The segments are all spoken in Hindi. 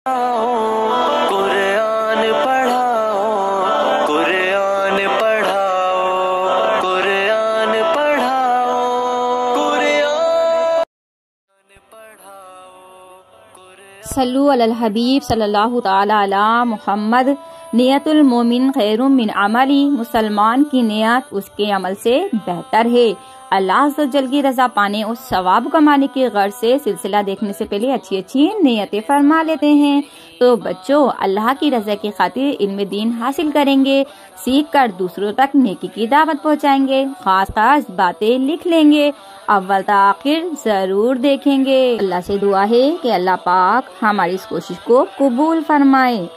कुरान पढ़ाओ, कुरान पढ़ाओ, कुरान पढ़ाओ, कुरान पढ़ाओ। सल्लु अलल हबीब सल्लल्लाहु ताला अला मुहम्मद। नियतुल मोमिन खैरुम मिन अमली। मुसलमान की नियत उसके अमल से बेहतर है। अल्लाह अज़्ज़ वजल की रजा पाने और सवाब कमाने की गर्ज से सिलसिला देखने से पहले अच्छी अच्छी नियतें फरमा लेते हैं। तो बच्चों, अल्लाह की रजा की खातिर इल्म दीन हासिल करेंगे, सीख कर दूसरों तक नेकी की दावत पहुँचाएंगे, खास खास बातें लिख लेंगे, अव्वल तक आखिर जरूर देखेंगे। अल्लाह से दुआ है कि अल्लाह पाक हमारी इस कोशिश को कबूल फरमाए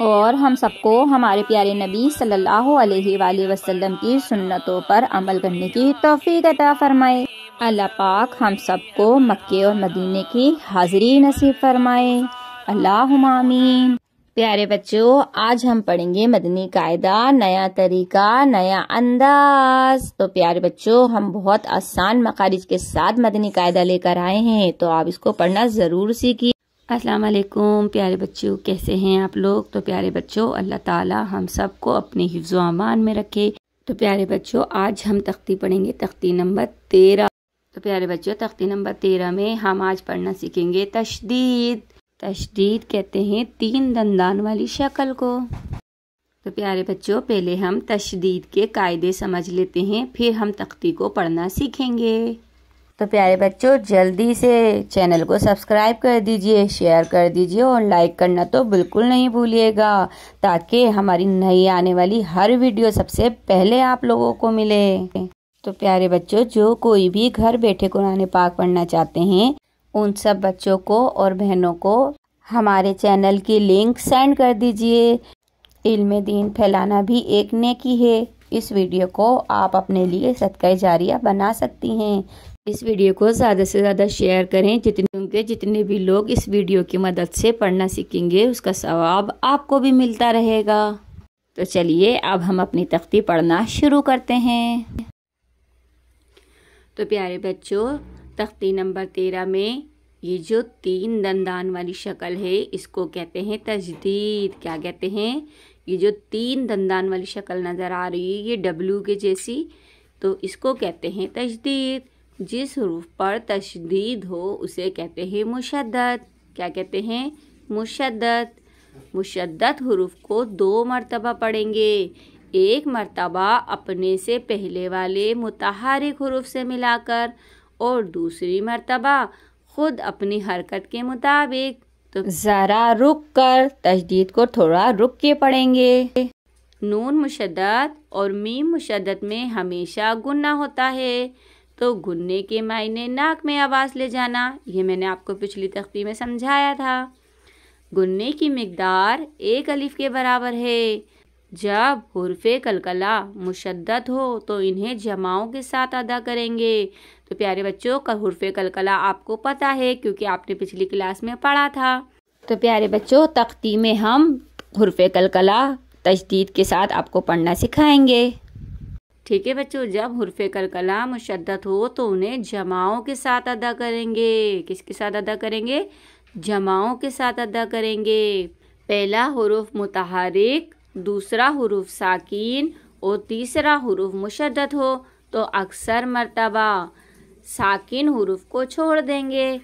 और हम सबको हमारे प्यारे नबी सल्लल्लाहु अलैहि वसल्लम की सुन्नतों पर अमल करने की तौफीक अता फरमाए। अल्लाह पाक हम सबको मक्के और मदीने की हाजिरी नसीब फरमाए। अल्लाहुम्मा आमीन। प्यारे बच्चों, आज हम पढ़ेंगे मदनी कायदा, नया तरीका, नया अंदाज। तो प्यारे बच्चों, हम बहुत आसान मखारिज के साथ मदनी कायदा लेकर आए हैं, तो आप इसको पढ़ना जरूर सीखिए। अस्सलाम वालेकुम प्यारे बच्चों, कैसे हैं आप लोग। तो प्यारे बच्चों, अल्लाह ताला हम सबको अपने हिफ्ज़ो अमान में रखे। तो प्यारे बच्चों, आज हम तख्ती पढ़ेंगे, तख्ती नंबर 13। तो प्यारे बच्चों, तख्ती नंबर 13 में हम आज पढ़ना सीखेंगे तशदीद। तशदीद कहते हैं 3 दंदान वाली शक्ल को। तो प्यारे बच्चों, पहले हम तशदीद के कायदे समझ लेते हैं, फिर हम तख्ती को पढ़ना सीखेंगे। तो प्यारे बच्चों, जल्दी से चैनल को सब्सक्राइब कर दीजिए, शेयर कर दीजिए और लाइक करना तो बिल्कुल नहीं भूलिएगा, ताकि हमारी नई आने वाली हर वीडियो सबसे पहले आप लोगों को मिले। तो प्यारे बच्चों, जो कोई भी घर बैठे कुरान पाक पढ़ना चाहते हैं, उन सब बच्चों को और बहनों को हमारे चैनल की लिंक सेंड कर दीजिए। इल्म दीन फैलाना भी एक नेकी है। इस वीडियो को आप अपने लिए सदका जारिया बना सकती हैं। इस वीडियो को ज़्यादा से ज़्यादा शेयर करें, जितने भी लोग इस वीडियो की मदद से पढ़ना सीखेंगे, उसका सवाब आपको भी मिलता रहेगा। तो चलिए अब हम अपनी तख्ती पढ़ना शुरू करते हैं। तो प्यारे बच्चों, तख्ती नंबर 13 में ये जो 3 दंदान वाली शक्ल है, इसको कहते हैं तजदीद। क्या कहते हैं? ये जो 3 दंदान वाली शक्ल नज़र आ रही है, ये डब्लू के जैसी, तो इसको कहते हैं तजदीद। जिस हरूफ पर तशदीद हो उसे कहते हैं मुशद्दद। क्या कहते हैं? मुशद्दद। मुशद्दद हरूफ को 2 मरतबा पढ़ेंगे। एक मरतबा अपने से पहले वाले मुतहर्रिक हरूफ से मिलाकर और दूसरी मरतबा खुद अपनी हरकत के मुताबिक। तो ज़रा रुक कर तशदीद को थोड़ा रुक के पढ़ेंगे। नून मुशद्दद और मीम मुशद्दद में हमेशा गुन्ना होता है, तो गुन्ने के मायने नाक में आवाज़ ले जाना। ये मैंने आपको पिछली तख्ती में समझाया था। गुन्ने की मिकदार 1 अलिफ के बराबर है। जब हुर्फ़े कलकला मुशद्दद हो तो इन्हें जमाओं के साथ अदा करेंगे। तो प्यारे बच्चों, हुर्फ़े कलकला आपको पता है क्योंकि आपने पिछली क्लास में पढ़ा था। तो प्यारे बच्चों, तख्ती में हम हुर्फ़े कलकला तशदीद के साथ आपको पढ़ना सिखाएंगे। ठीक है बच्चों, जब हुर्फ़े कलकला मुशद्दद हो तो उन्हें जमाओं के साथ अदा करेंगे। किसके साथ अदा करेंगे? जमाओं के साथ अदा करेंगे। पहला हुरूफ मुतहर्रिक, दूसरा हुरूफ साकिन और तीसरा हुरूफ मुशद्दद हो तो अक्सर मर्तबा साकिन हुरूफ को छोड़ देंगे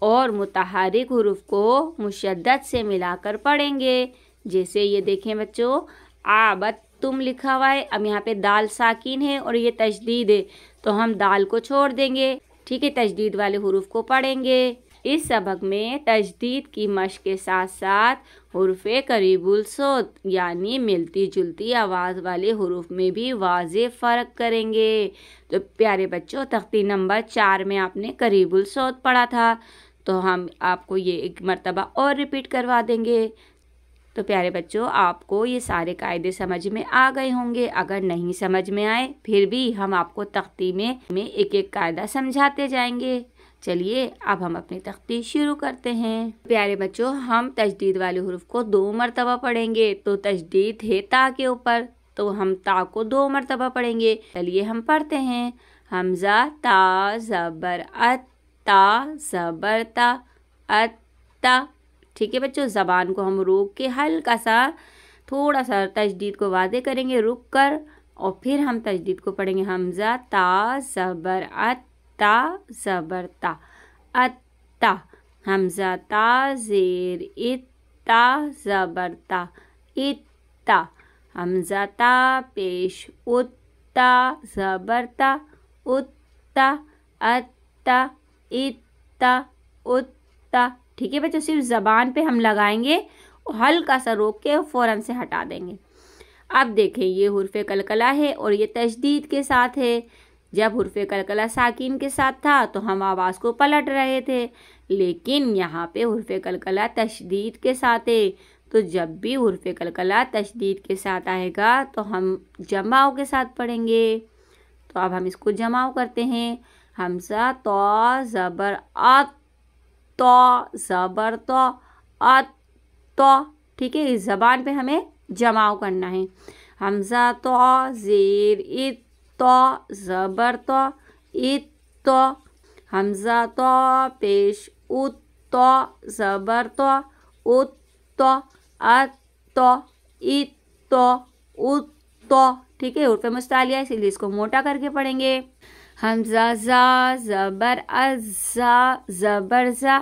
और मुतहर्रिक हुरूफ को मुशद्दद से मिलाकर पढ़ेंगे। जैसे ये देखें बच्चों, आबत तुम लिखा हुआ है, अब यहाँ पे दाल साकिन है और ये तशदीद है, तो हम दाल को छोड़ देंगे। ठीक है, तशदीद वाले हुरूफ को पढ़ेंगे। इस सबक में तशदीद की मश्क के साथ साथ हुर्फ़े करीबुल सौत यानी मिलती जुलती आवाज़ वाले हुरूफ में भी वाज़े फ़र्क करेंगे। तो प्यारे बच्चों, तख्ती नंबर 4 में आपने करीबुल सौत पढ़ा था, तो हम आपको ये एक मरतबा और रिपीट करवा देंगे। तो प्यारे बच्चों, आपको ये सारे कायदे समझ में आ गए होंगे। अगर नहीं समझ में आए फिर भी हम आपको तख्ती में एक एक कायदा समझाते जाएंगे। चलिए अब हम अपनी तख्ती शुरू करते हैं। प्यारे बच्चों, हम तशदीद वाले हुरूफ को 2 मरतबा पढ़ेंगे। तो तशदीद है ता के ऊपर, तो हम ता को 2 मरतबा पढ़ेंगे। चलिए हम पढ़ते हैं। हमजा ता ज़बर अत, ता ज़बर ता, अत ता। ठीक है बच्चों, ज़बान को हम रोक के हल्का सा थोड़ा सा तशदीद को वादे करेंगे रुक कर, और फिर हम तशदीद को पढ़ेंगे। हमज़ा ता ज़बर अत्ता ज़बरता अत्ता। हमज़ा ता ज़ेर इत्ता ज़बरता इत्ता। हमज़ा ता पेश उत्ता ज़बरता उत्ता अत्ता इत्ता उत्ता। ठीक है बच्चों, सिर्फ ज़बान पे हम लगाएंगे और हल्का सा रोक के फ़ौरन से हटा देंगे। अब देखें, ये हुर्फ़े कलकला है और ये तशदीद के साथ है। जब हुर्फ़े कलकला साकिन के साथ था तो हम आवाज़ को पलट रहे थे, लेकिन यहाँ पे हुर्फ़े कलकला तशदीद के साथ है। तो जब भी हुर्फ़े कलकला तशदीद के साथ आएगा तो हम जमाव के साथ पढ़ेंगे। तो अब हम इसको जमाव करते हैं। हमज़ा तो ज़बर अत तो ज़बर तो अत तो। ठीक है, इस ज़बान पे हमें जमाव करना है। हमज़ा तो ज़ेर इत तो ज़बर तो इत तो। हमज़ा तो पेश उत तो ज़बर तो उत तो अत तो इत तो उत तो। ठीक है, उर्फ़े मुस्तालिया, इसीलिए इसको मोटा करके पढ़ेंगे। हमज़ा ज़ा ज़बर अज़्ज़ा ज़बर ज़ा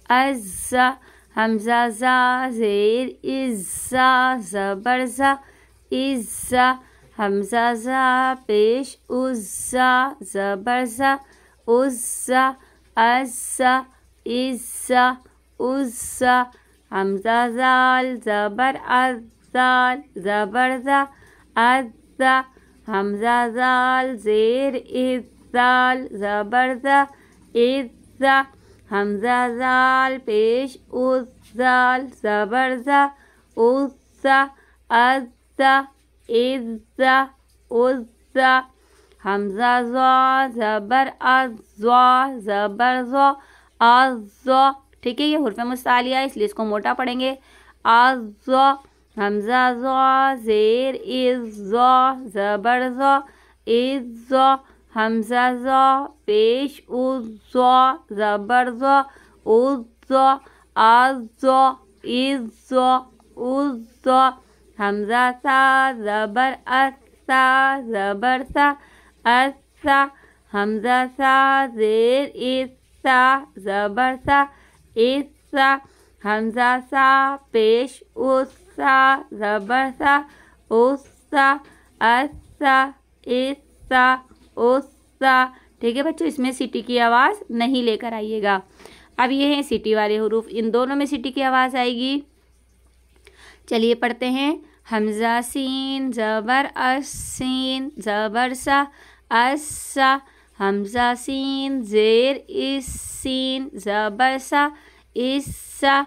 अज़्ज़ा। हमज़ा ज़ा ज़ेर इज़्ज़ा ज़बर ज़ा इज़्ज़ा। हमज़ा ज़ा पेश उज़्ज़ा ज़बर ज़ा उज़्ज़ा अज़्ज़ा इज़्ज़ा उज़्ज़ा। हमज़ा ज़ाल ज़बर अज़्ज़ाल ज़बर ज़ा अज़्ज़ा। हमज़ा ज़ाल ज़ेर इज़्ज़ाल ज़बर ज़ा इज़्ज़ा। हमज़ा ज़ाल पेश उज़्ज़ाल ज़बर ज़ा उज़्ज़ा अज़्ज़ा इज़्ज़ा उज़्ज़ा। हमज़ा ज़ा ज़बर अज़्ज़ा ज़बर ज़ा अज़्ज़ा। ठीक है, ये हुर्फ़े मुस्तालिया, इसलिए इसको मोटा पढ़ेंगे। अज़्ज़ा। हमज़ा ज़ा ज़ेर इज़्ज़ा ज़बर ज़ा इज़्ज़ा। हमज़ा ज़ा पेश उज़्ज़ा ज़बर ज़ा उज़्ज़ा अज़्ज़ा इज़्ज़ा उज़्ज़ा। हमज़ा सा ज़बर अस्सा ज़बर सा अस्सा। हमज़ा सा ज़ेर इस्सा ज़बर सा इस्सा। हमज़ा सा पेश उस्सा ज़बर सा उस्सा अस्सा इस्सा उस्सा। ठीक है बच्चों, इसमें सिटी की आवाज़ नहीं लेकर आइएगा। अब ये हैं सिटी वाले हुरूफ, इन दोनों में सिटी की आवाज़ आएगी। चलिए पढ़ते हैं। हमज़ा सीन ज़बर अस्सीन ज़बर सा अस्सा। हमज़ा सीन ज़ेर इस्सीन ज़बर सा इस्सा।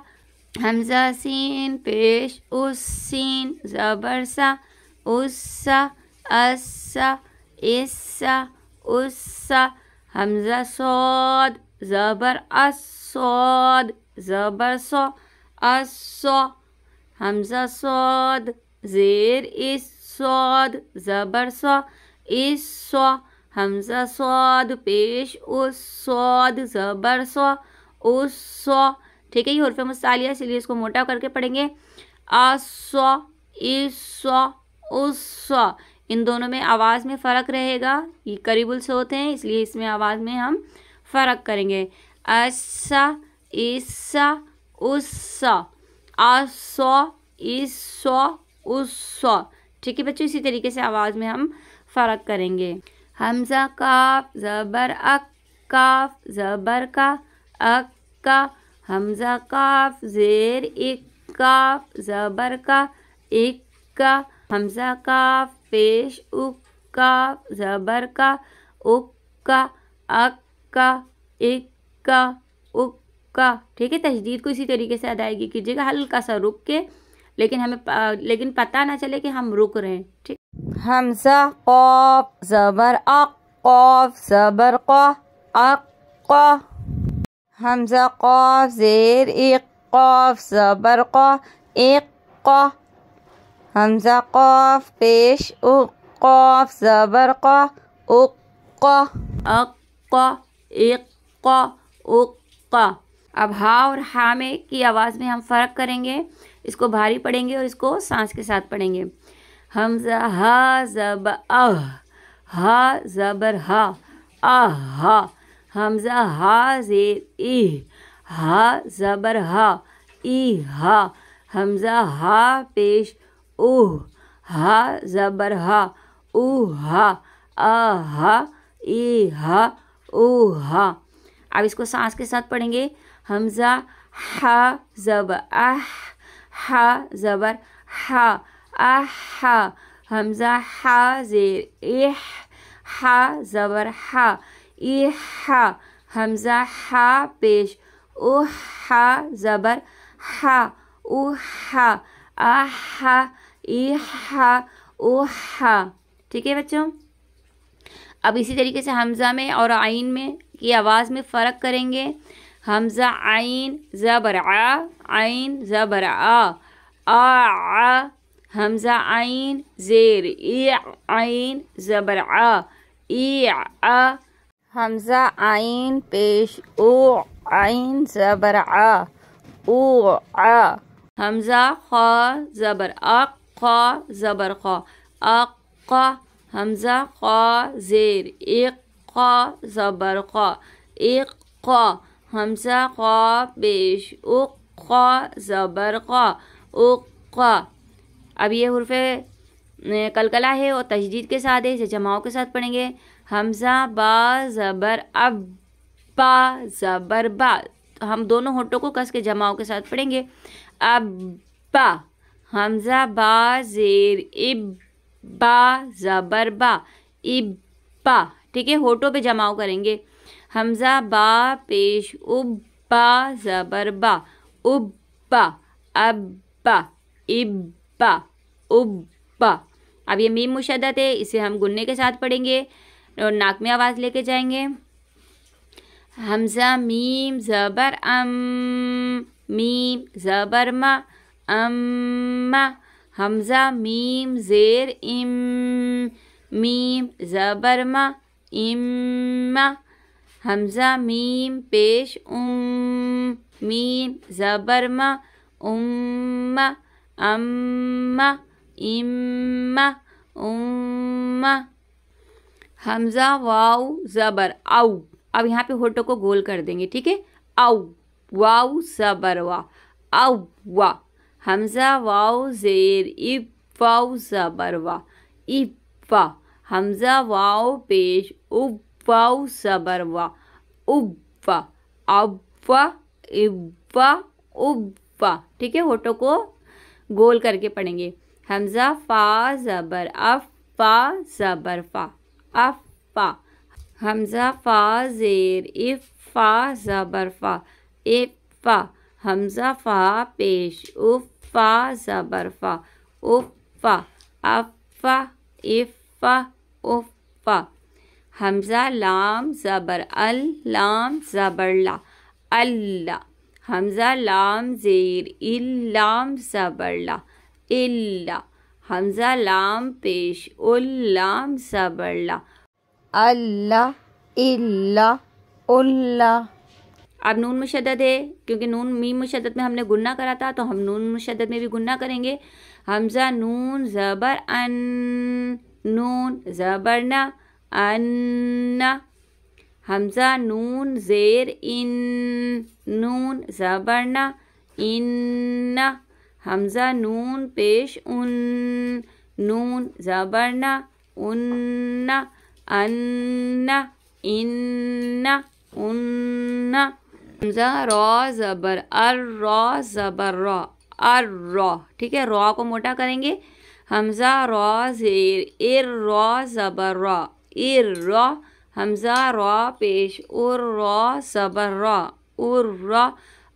हमज़ा सीन पेश उस्सीन ज़बर सा उस्सा अस्सा इस्सा उस्सा। हमज़ा सौद ज़बर अस्सौद ज़बर सौ अस्सौ। हमज़ा सौद ज़ेर इस्सौद ज़बर सौ इस्सौ। हमज़ा सौद पेश उस्सौद ज़बर सौ उस्सौ। ठीक है, ये हुर्फ़े मुस्तालिया, इसलिए इसको मोटा करके पढ़ेंगे। अस्सौ इस्सौ उस्सौ। इन दोनों में आवाज़ में फ़र्क रहेगा, ये करीबुल से होते हैं, इसलिए इसमें आवाज़ में हम फ़र्क करेंगे। अस्सा इस्सा उस्सा अस्सौ इस्सौ उस्सौ। ठीक है बच्चों, इसी तरीके से आवाज़ में हम फ़र्क करेंगे। हमज़ा काफ ज़बर अक काफ ज़बर का अक्का। हमज़ा काफ ज़ेर इक काफ ज़बर का इक्का। हमज़ा काफ पेश उक काफ ज़बर का उक्का अक्का इक्का उक्का। ठीक है, तशदीद को इसी तरीके से अदायगी कीजिएगा, हल्का सा रुक के, लेकिन पता ना चले कि हम रुक रहे हैं। ठीक। हमज़ा क़ाफ ज़बर अक क़ाफ ज़बर क़ा अक्का। हमज़ा क़ाफ ज़ेर इक क़ाफ ज़बर क़ा इक्का। हमज़ा क़ाफ पेश उक क़ाफ ज़बर क़ा उक्का अक्का इक्का उक्का। अब हा और हा में की आवाज़ में हम फ़र्क करेंगे, इसको भारी पढ़ेंगे और इसको सांस के साथ पढ़ेंगे। हमजा हा ज़बर अह, हा ज़बर हा, हा। हमजा हा ज़ेर इह, हा ज़बर हा, हा। हमजा हा पेश उह, हा ज़बर हा, हा। हा हा हा। अब इसको सांस के साथ पढ़ेंगे। हमजा हा ज़बर आह, हा ज़बर हा, हा। हमजा हा ज़ेर इह, हा ज़बर हा, हा। हमजा हा पेश उह, हा ज़बर हा, हा। हा, हा, हा। ठीक है बच्चों। अब इसी तरीके से हमज़ा में और आइन में की आवाज़ में फ़र्क करेंगे। हमज़ा आइन ज़बर आ, आइन ज़बर आ। हमज़ा आइन ज़ेर ई, आइन ज़बर आ, हमज़ा आइन पेश ओ, आइन ज़बर आ, हमज़ा ख़ा ज़बर अ, ख़ा ज़बर ख़ा, हमज़ा ख़ा ज़ेर इक़, ख़ा ज़बर ख़ा, हमज़ा ख़ा पेश उक़, ख़ा ज़बर ख़ा। अब ये हुर्फ़े कलकला है और तशदीद के साथ है, इसे जमाओं के साथ पढ़ेंगे। हमज़ा बा ज़बर अब, बा ज़बर बा। तो हम दोनों होठों को कस के जमाओं के साथ पढ़ेंगे। अब बा। हमज़ा बा ज़ेर इब, बा ज़बर बा, इब्बा। ठीक है, होठों पे जमाव करेंगे। हमज़ा बा पेश उब, बा ज़बर बा, उब्बा, अब्बा, इब्बा, उब्बा। अब ये मीम मुशद्दद है, इसे हम गुन्ने के साथ पढ़ेंगे और नाक में आवाज़ लेके जाएंगे। हमज़ा मीम ज़बर अम, मीम ज़बर मा, अम्मा। हमज़ा मीम ज़ेर इम, मीम ज़बर मा, इम्मा। हमज़ा मीम पेश मीम ज़बर मा, उम्मा, अम्मा, इम्मा, उम्मा। हमज़ा वाव ज़बर आउ। अब यहाँ पे होठों को गोल कर देंगे, ठीक है। आउ, वाव ज़बर वा, आउ वा। हमज़ा वाव ज़ेर इब, वाव ज़बर वा, इब्बा। हमज़ा वाव पेश उब, वाव ज़बर वा, उब्बा, अब्बा, इब्बा, उब्बा। ठीक है, होठों को गोल करके पढ़ेंगे। हमज़ा फ़ा ज़बर अफ, फ़ा ज़बर फ़ा, अफ़ा। हमज़ा फ़ा ज़ेर इफ़, फ़ा ज़बर फ़ा, इफ़ा। हमज़ा फ़ा पेश उफ़, फ़ा ज़बर फ़ा, उफ़ा, अफ़ा, इफ़ा, उफ़ा। हमज़ा लाम ज़बर अल, लाम ज़बर ला, अल्ला। हमज़ा लाम ज़ेर इल, लाम ज़बर ला, इल्ला। हमज़ा लाम पेश उल, लाम ज़बर ला, अल्ला, इल्ला, उल्ला। अब नून मुशद्दद है, क्योंकि नून मीम मुशद्दद में हमने गुन्ना करा था, तो हम नून मुशद्दद में भी गुन्ना करेंगे। हमज़ा नून ज़बर अन, नून ज़बर ना, अन्ना। हमज़ा नून ज़ेर इन, नून ज़बर ना, इन्ना। हमज़ा नून पेश उन, नून ज़बर ना, उन्ना, अन्ना, इन्ना, उन्ना। हमज़ा रॉ ज़बर अर, रॉ ज़बर रॉ, अर रॉ। ठीक है, रॉ को मोटा करेंगे। हमज़ा रॉ ज़ेर इर, रॉ ज़बर रॉ, इर रॉ। हमज़ा रॉ पेश उर, रॉ ज़बर रॉ, उर रॉ,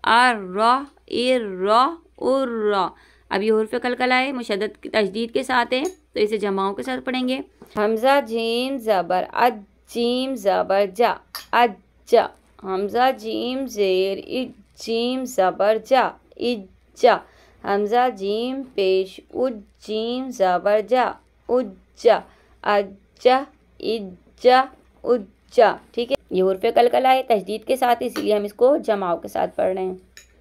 अर रॉ, इर रॉ, उर रॉ। अब ये हुर्फ़ कलकला है, मुशद्दद की तशदीद के साथ है, तो इसे जमाओं के साथ पढ़ेंगे। हमज़ा जीम ज़बर अज, जीम ज़बर जा, अज्जा। हमज़ा जीम ज़ेर इज, जीम ज़बर जा, इज्जा। हमज़ा जीम पेश उज, जीम ज़बर जा, उज्जा, अज्जा, इज्जा, उज्जा। जा। ठीक है, ये हुर्फ कलकला है तशदीद के साथ, इसीलिए हम इसको जमाव के साथ पढ़ रहे हैं।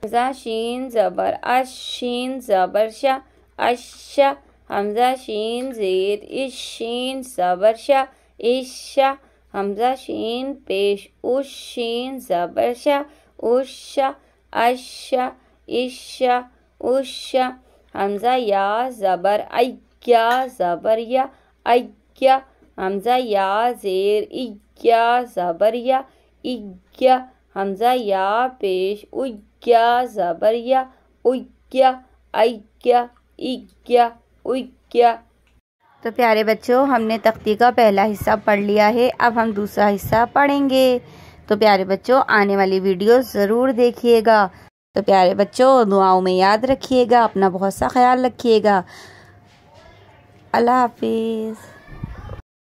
हमजा शीन ज़बर अश, शीन ज़बर शा, अशा। हमजा शीन ज़ेर इश, शीन ज़बर शा, इशा। हमजा शीन पेश उश, शीन ज़बर शा, उशा, अशा, इशा, उशा। हमजा या ज़बर अय्या, ज़बर या, अय्या। हमजा या ज़ेर इय्या, ज़बर या, इय्या। हमजा या पेश उय्या, ज़बर या, उय्या, अय्या, इय्या, उय्या। तो प्यारे बच्चों, हमने तख्ती का पहला हिस्सा पढ़ लिया है, अब हम दूसरा हिस्सा पढ़ेंगे। तो प्यारे बच्चों, आने वाली वीडियो ज़रूर देखिएगा। तो प्यारे बच्चों, दुआओं में याद रखिएगा, अपना बहुत सा ख्याल रखिएगा। अल्लाह हाफिज़।